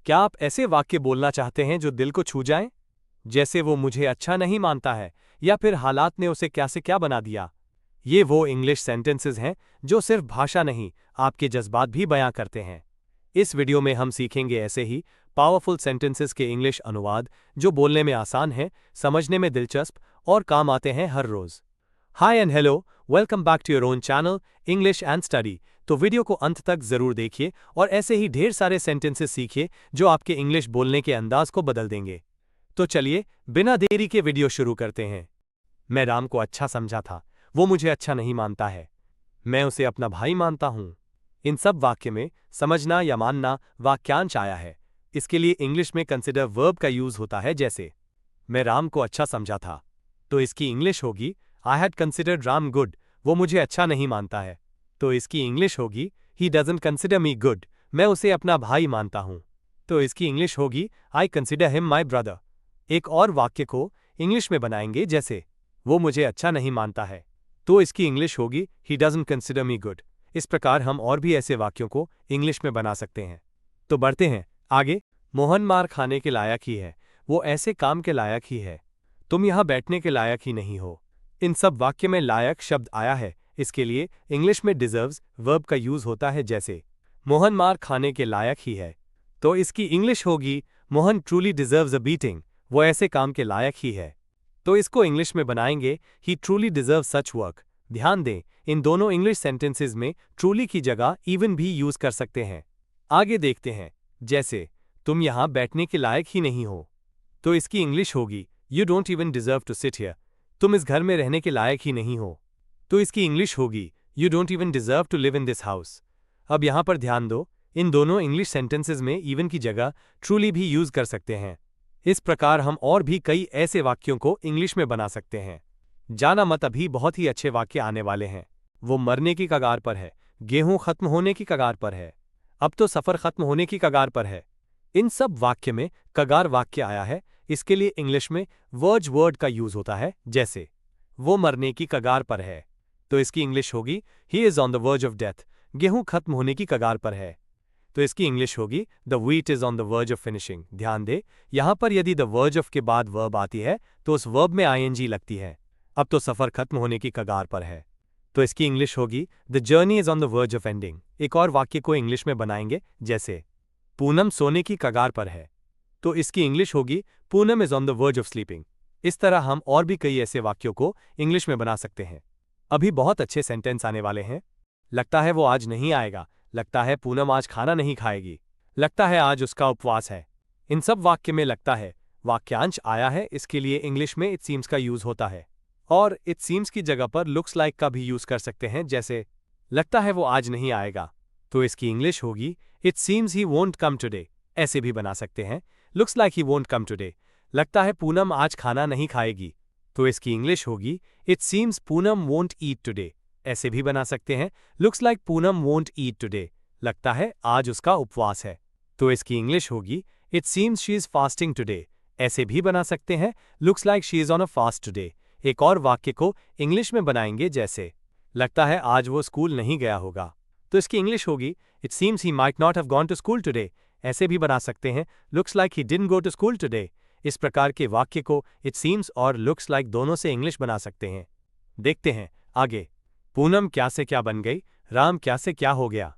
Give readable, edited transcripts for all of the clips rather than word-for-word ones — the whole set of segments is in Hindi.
क्या आप ऐसे वाक्य बोलना चाहते हैं जो दिल को छू जाएं? जैसे वो मुझे अच्छा नहीं मानता है, या फिर हालात ने उसे क्या से क्या बना दिया। ये वो इंग्लिश सेंटेंसेस हैं जो सिर्फ भाषा नहीं, आपके जज्बात भी बयां करते हैं। इस वीडियो में हम सीखेंगे ऐसे ही पावरफुल सेंटेंसेस के इंग्लिश अनुवाद जो बोलने में आसान हैं, समझने में दिलचस्प और काम आते हैं हर रोज। Hi and hello, welcome back to your own channel English and study. तो वीडियो को अंत तक जरूर देखिए और ऐसे ही ढेर सारे सेंटेंसेस सीखिए जो आपके इंग्लिश बोलने के अंदाज को बदल देंगे। तो चलिए बिना देरी के वीडियो शुरू करते हैं। मैं राम को अच्छा समझा था, वो मुझे अच्छा नहीं मानता है। मैं उसे अपना भाई मानता हूं। इन सब वाक्य में समझना या मानना वाक्यांश आया है। इसके लिए इंग्लिश में कंसिडर वर्ब का यूज होता है, जैसे मैं राम को अच्छा समझा था। तो इसकी इंग्लिश होगी I had considered Ram good, वो मुझे अच्छा नहीं मानता है। तो इसकी इंग्लिश होगी he doesn't consider me good, मैं उसे अपना भाई मानता हूं। तो इसकी इंग्लिश होगी I consider him my brother. एक और वाक्य को इंग्लिश में बनाएंगे, जैसे वो मुझे अच्छा नहीं मानता है। तो इसकी इंग्लिश होगी he doesn't consider me good. इस प्रकार हम और भी ऐसे वाक्यों को इंग्लिश में बना सकते हैं। तो बढ़ते हैं आगे। मोहन मार खाने के लायक ही है, वो ऐसे काम के लायक ही है। तुम यहां बैठने के लायक ही नहीं हो। इन सब वाक्य में लायक शब्द आया है। इसके लिए इंग्लिश में डिजर्व्स वर्ब का यूज होता है, जैसे मोहन मार खाने के लायक ही है। तो इसकी इंग्लिश होगी Mohan truly deserves a beating, वो ऐसे काम के लायक ही है। तो इसको इंग्लिश में बनाएंगे ही ट्रूली डिजर्व सच वर्क। ध्यान दें, इन दोनों इंग्लिश सेंटेंसेस में ट्रूली की जगह इवन भी यूज कर सकते हैं। आगे देखते हैं, जैसे तुम यहां बैठने के लायक ही नहीं हो। तो इसकी इंग्लिश होगी you don't even deserve to sit here, तुम इस घर में रहने के लायक ही नहीं हो। तो इसकी इंग्लिश होगी you don't even deserve to live in this house. अब यहां पर ध्यान दो, इन दोनों इंग्लिश सेंटेंसेस में इवन की जगह ट्रूली भी यूज कर सकते हैं। इस प्रकार हम और भी कई ऐसे वाक्यों को इंग्लिश में बना सकते हैं। जाना मत, अभी बहुत ही अच्छे वाक्य आने वाले हैं। वो मरने की कगार पर है, गेहूं खत्म होने की कगार पर है, अब तो सफर खत्म होने की कगार पर है। इन सब वाक्य में कगार वाक्य आया है। इसके लिए इंग्लिश में वर्ज वर्ड का यूज होता है, जैसे वो मरने की कगार पर है। तो इसकी इंग्लिश होगी he is on the verge of death, गेहूं खत्म होने की कगार पर है। तो इसकी इंग्लिश होगी the wheat is on the verge of finishing. ध्यान दे, यहां पर यदि द वर्ज ऑफ के बाद वर्ब आती है तो उस वर्ब में आईएनजी लगती है। अब तो सफर खत्म होने की कगार पर है। तो इसकी इंग्लिश होगी the journey is on the verge of ending. एक और वाक्य को इंग्लिश में बनाएंगे, जैसे पूनम सोने की कगार पर है। तो इसकी इंग्लिश होगी Poonam is on the verge of sleeping. इस तरह हम और भी कई ऐसे वाक्यों को इंग्लिश में बना सकते हैं। अभी बहुत अच्छे सेंटेंस आने वाले हैं। लगता है वो आज नहीं आएगा, लगता है पूनम आज खाना नहीं खाएगी, लगता है आज उसका उपवास है। इन सब वाक्य में लगता है वाक्यांश आया है। इसके लिए इंग्लिश में इट सीम्स का यूज होता है, और इट सीम्स की जगह पर लुक्स लाइक का भी यूज कर सकते हैं, जैसे लगता है वो आज नहीं आएगा। तो इसकी इंग्लिश होगी it seems he won't come today. ऐसे भी बना सकते हैं looks like he won't come today. लगता है पूनम आज खाना नहीं खाएगी। तो इसकी इंग्लिश होगी it seems Poonam won't eat today. ऐसे भी बना सकते हैं looks like Poonam won't eat today, लगता है आज उसका उपवास है। तो इसकी इंग्लिश होगी it seems she is fasting today. ऐसे भी बना सकते हैं looks like she is on a fast today. एक और वाक्य को इंग्लिश में बनाएंगे, जैसे लगता है आज वो स्कूल नहीं गया होगा। तो इसकी इंग्लिश होगी it seems he might not have gone to school today. ऐसे भी बना सकते हैं looks like he didn't go to school today. इस प्रकार के वाक्य को इट सीम्स और लुक्स लाइक दोनों से इंग्लिश बना सकते हैं। देखते हैं आगे। पूनम क्या से क्या बन गई, राम क्या से क्या हो गया,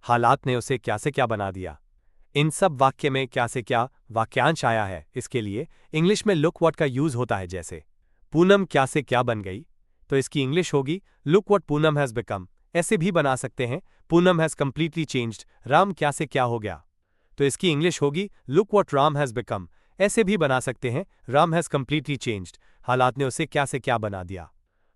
हालात ने उसे क्या से क्या बना दिया। इन सब वाक्य में क्या से क्या वाक्यांश आया है। इसके लिए इंग्लिश में लुक व्हाट का यूज होता है, जैसे पूनम क्या से क्या बन गई। तो इसकी इंग्लिश होगी look what Poonam has become. ऐसे भी बना सकते हैं Poonam has completely changed, Ram क्या से क्या हो गया। तो इसकी इंग्लिश होगी look what Ram has become. ऐसे भी बना सकते हैं राम हैज कंप्लीटली चेंज्ड, हालात ने उसे क्या से क्या बना दिया।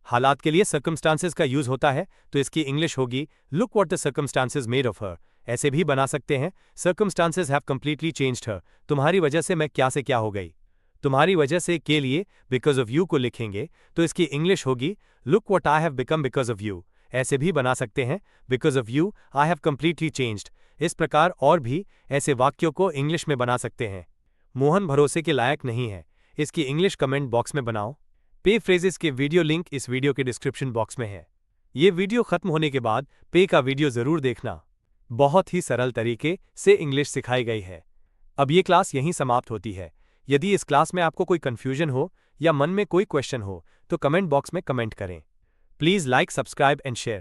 हालात के लिए सर्कमस्टांसेस का यूज होता है, तो इसकी इंग्लिश होगी look what the circumstances made of her. ऐसे भी बना सकते हैं सर्कमस्टांसेस हैव कंप्लीटली चेंज्ड हर, तुम्हारी वजह से मैं क्या से क्या हो गई। तुम्हारी वजह से के लिए बिकॉज ऑफ यू को लिखेंगे, तो इसकी इंग्लिश होगी look what I have become because of you. ऐसे भी बना सकते हैं because of you I have completely changed. इस प्रकार और भी ऐसे वाक्यों को इंग्लिश में बना सकते हैं। मोहन भरोसे के लायक नहीं है, इसकी इंग्लिश कमेंट बॉक्स में बनाओ। पे फ्रेजेस के वीडियो लिंक इस वीडियो के डिस्क्रिप्शन बॉक्स में है। ये वीडियो खत्म होने के बाद पे का वीडियो जरूर देखना। बहुत ही सरल तरीके से इंग्लिश सिखाई गई है। अब ये क्लास यहीं समाप्त होती है। यदि इस क्लास में आपको कोई कन्फ्यूजन हो या मन में कोई क्वेश्चन हो तो कमेंट बॉक्स में कमेंट करें। Please like, subscribe and share.